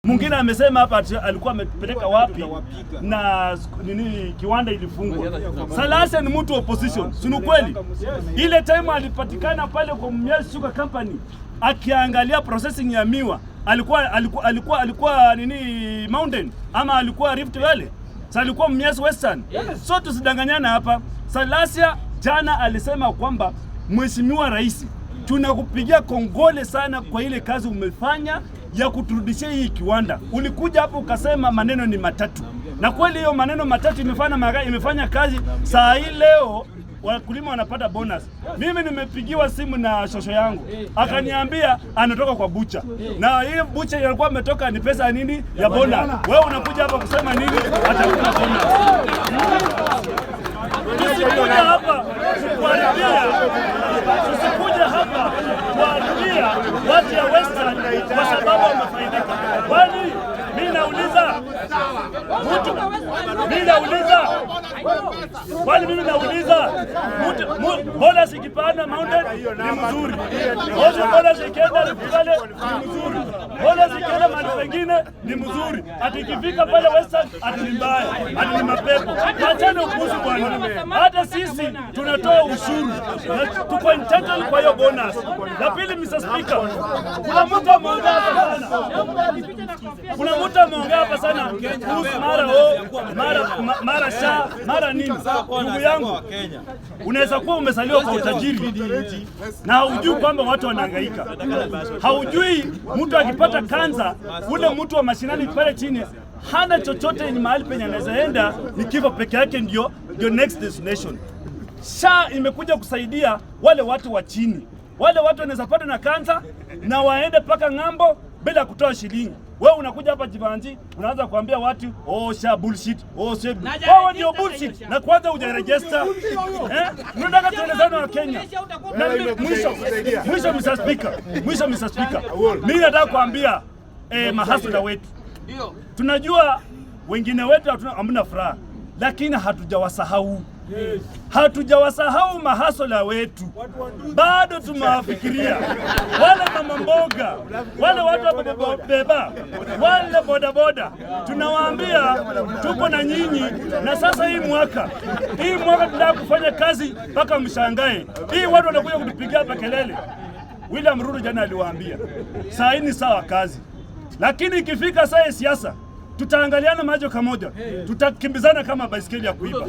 Mwingine amesema hapa alikuwa amepeleka wapi na nini kiwanda ilifungwa. Salasya ni mtu opposition. Si kweli? Ile time alipatikana pale kwa Mumias Sugar Company akiangalia processing ya miwa, alikuwa nini Mountain ama alikuwa Rift Valley? Sasa alikuwa Mumias Western. So tusidanganyana hapa. Salasya jana alisema kwamba Mheshimiwa Rais, tunakupigia kongole sana kwa ile kazi umefanya ya kuturudishia hii kiwanda. Ulikuja hapo ukasema maneno ni matatu. Na kweli hiyo maneno matatu imefanya kazi. Saa hii leo wakulima wanapata bonus. Mimi nimepigiwa simu na shosho yangu. Akaniambia anatoka kwa bucha. Na hiyo bucha ilikuwa imetoka ni pesa nini ya bonus. Wewe unakuja hapa kusema nini atakuna bonus. Tusikuja hapa kuharibia. Tusikuja hapa kuharibia watu ya Western kwa sababu wamefaidika. Kwani mimi nauliza bonus ikipanda Mountain ni mzuri. Bonus ikienda Rift Valley ni mzuri. Bonus ikienda mahali pengine ni mzuri. Ati ikifika pale Western ati ni mbaya. Ati ni mapepo. Achana upuzi bwana. Hata sisi tunatoa ushuru. Na tuko entitled kwa hiyo bonus. La pili, Mr. Speaker, kuna mtu ameongea hapa sana. Kuna mtu ameongea hapa sana kuhusu mara sha mara nini. Ndugu yangu, unaweza kuwa umesaliwa kwa utajiri na haujui kwamba watu wanahangaika. Haujui mtu akipata kansa, ule mtu wa mashinani pale chini hana chochote, ni mahali penye anaweza enda, ni kifo peke yake ndio next destination. SHA imekuja kusaidia wale watu wa chini. Wale watu wanaweza pata na kansa na waende paka ng'ambo bila kutoa shilingi. Wewe unakuja hapa Jivanji, unaanza kuambia watu SHA bullshit, SHA. Wewe ndio bullshit na kwanza hujaregister. Unataka tuelezane wa Kenya. Na mwisho Mr. Speaker. Mimi nataka kuambia mahasula wetu. Tunajua wengine wetu hamna furaha, lakini hatujawasahau. Hatujawasahau mahasula wetu. Bado tumewafikiria. Wale mama mboga, wale watu wa beba, wale bodaboda. Tunawaambia tuko na nyinyi, na sasa hii mwaka tunataka kufanya kazi mpaka mshangae. Hii watu wanakuja kutupigia hapa kelele. William Ruto jana aliwaambia, saa hii ni sawa kazi. Lakini ikifika saa ya siasa, tutaangaliana macho kamoja. Tutakimbizana kama baisikeli ya kuiba.